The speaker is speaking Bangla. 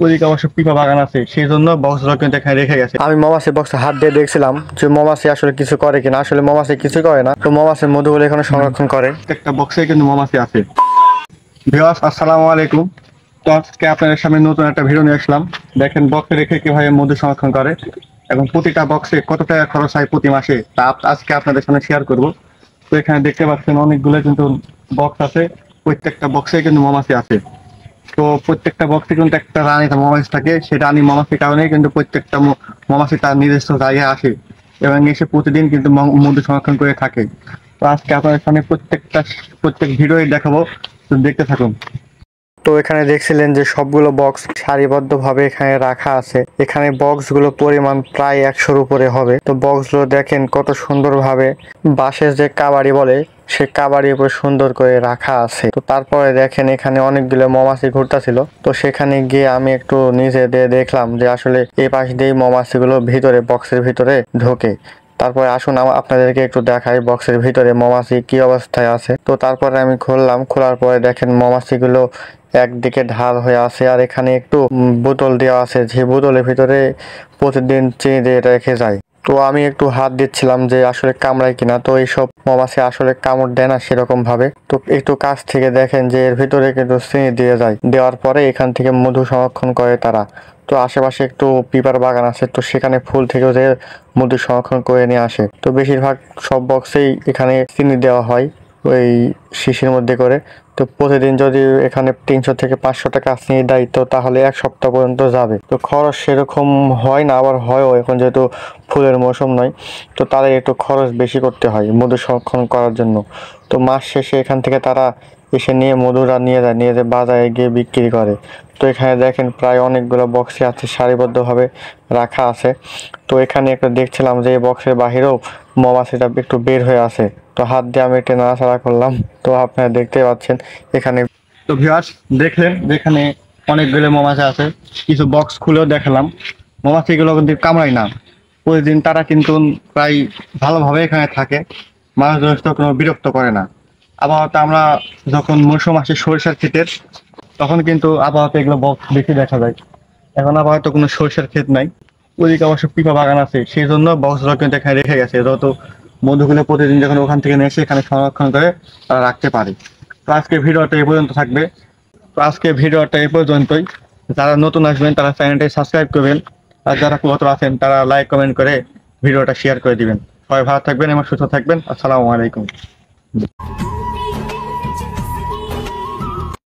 ওদিকে অবশ্য পিপা বাগান আছে, সেই জন্য বক্সগুলো কিন্তু এখানে রেখে গেছে। আমি মৌমাছি বক্সে হাত দিয়ে দেখছিলাম যে মৌমাছি আসলে কিছু করে কিনা। আসলে মৌমাছি কিছু করে না, তো মৌমাছির মধুগুলো এখানে সংরক্ষণ করে। প্রত্যেকটা বক্সে কিন্তু মৌমাছি আছে। ভিউয়ার্স, আসসালামু আলাইকুম। তো আজকে আপনাদের সামনে নতুন একটা ভিডিও নিয়ে আসলাম। দেখেন বক্সে রেখে কিভাবে মধু সংরক্ষণ করে এবং প্রতিটা বক্সে কত টাকা খরচ হয় প্রতি মাসে, তা আজকে আপনাদের সামনে শেয়ার করব। তো এখানে দেখতে পাচ্ছেন অনেকগুলো কিন্তু বক্স আছে, প্রত্যেকটা বক্সে কিন্তু মৌমাছি আছে। তো প্রত্যেকটা বক্সে কিন্তু একটা রানী মৌমাছি থাকে, সেই রানী মৌমাছির কারণে কিন্তু প্রত্যেকটা মৌমাছি তার নিজস্ব জায়গায় আসে এবং এসে প্রতিদিন কিন্তু মধু সংরক্ষণ করে থাকে। তো আজকে আপনাদের সামনে প্রত্যেক ভিডিওই দেখাবো, তো দেখতে থাকুন। তো এখানে দেখছিলেন যে সবগুলো বক্স সারিবদ্ধভাবে এখানে রাখা আছে। এখানে বক্সগুলো পরিমাণ প্রায় 100-র উপরে হবে। তো বক্সগুলো দেখেন কত সুন্দরভাবে বাঁশের যে কাবাড়ি বলে সে কাবাড়ির উপর সুন্দর করে রাখা আছে। তো তারপরে দেখেন এখানে অনেকগুলো মৌমাছি ঘুরতেছিল। তো সেখানে গিয়ে আমি একটু নিচে দিয়ে দেখলাম যে আসলে এই পাশ দিয়ে মৌমাছিগুলো ভিতরে বক্সের ভিতরে ঢোকে। তারপরে আসুন আপনাদেরকে একটু দেখাই বক্সের ভিতরে মৌমাছি কি অবস্থায় আছে। তো তারপরে আমি খুললাম, খোলার পরে দেখেন মৌমাছিগুলো একদিকে ঢাল হয়ে আছে আর এখানে একটু বোতল দেওয়া আছে, যে বোতলের ভিতরে প্রতিদিন চিনি দিয়ে রেখে যায়। তো আমি একটু হাত দিচ্ছিলাম যে আসলে কামড়ায় কিনা। তো এইসব মৌমাছি আসলে কামড় দেয় না সেরকম ভাবে। তো একটু কাছ থেকে দেখেন যে এর ভিতরে কিন্তু চিনি দিয়ে যায়, দেওয়ার পরে এখান থেকে মধু সংরক্ষণ করে তারা। তো আশেপাশে একটু পিপার বাগান আছে, তো সেখানে ফুল থেকেও যে মধু সংরক্ষণ করে নিয়ে আসে। তো বেশিরভাগ সব বক্সেই এখানে চিনি দেওয়া হয় ওই শিশির মধ্যে করে। তো প্রতিদিন যদি এখানে 300 থেকে 500 টাকা চিনি দেয়, তো তাহলে 1 সপ্তাহ পর্যন্ত যাবে। তো খরচ সেরকম হয় না, আবার হয়ও, এখন যেহেতু ফুলের মৌসুম নয়, তো তাদের একটু খরচ বেশি করতে হয় মধু সংরক্ষণ করার জন্য। তো মাস শেষে এখান থেকে তারা এসে নিয়ে মধুরা নিয়ে যায় বাজারে গিয়ে বিক্রি করে। তো এখানে দেখেন প্রায় অনেকগুলো বক্সে আছে, সারিবদ্ধভাবে রাখা আছে। তো এখানে একটা দেখছিলাম যে এই বক্সের বাহিরেও মৌমাছিটা একটু বের হয়ে আছে। তো হাত দিয়ে আমি একটু নাড়াচাড়া করলাম, তো আপনারা দেখতে পাচ্ছেন এখানে। তো ভিউয়ার্স, দেখলেন যেখানে অনেকগুলো মৌমাছি আছে, কিছু বক্স খুলেও দেখালাম। মৌমাছিগুলো কিন্তু কামড়ায় না, প্রতিদিন তারা কিন্তু প্রায় ভালোভাবে এখানে থাকে, মানুষজন তো কোনো বিরক্ত করে না। আবহাওয়াতে আমরা যখন মৌসুম আসে সরিষার ক্ষেতের, তখন কিন্তু আবহাওয়াতে এগুলো বক্স বেশি দেখা যায়। এখন আবহাওয়াতে কোনো সরিষার ক্ষেত নাই, ওদিকে অবশ্য পিপা বাগান আছে, সেই জন্য বক্সগুলো কিন্তু এখানে রেখে গেছে, যত মধুগুলো প্রতিদিন যখন ওখান থেকে নিয়ে এসে এখানে সংরক্ষণ করে তারা রাখতে পারে। তো আজকের ভিডিওটা এই পর্যন্ত থাকবে। তো আজকে ভিডিওটা এই পর্যন্তই। যারা নতুন আসবেন তারা চ্যানেলটি সাবস্ক্রাইব করবেন, আর যারা পুরাতন আছেন তারা লাইক কমেন্ট করে ভিডিওটা শেয়ার করে দিবেন। সবাই ভালো থাকবেন এবং সুস্থ থাকবেন। আসসালামু আলাইকুম।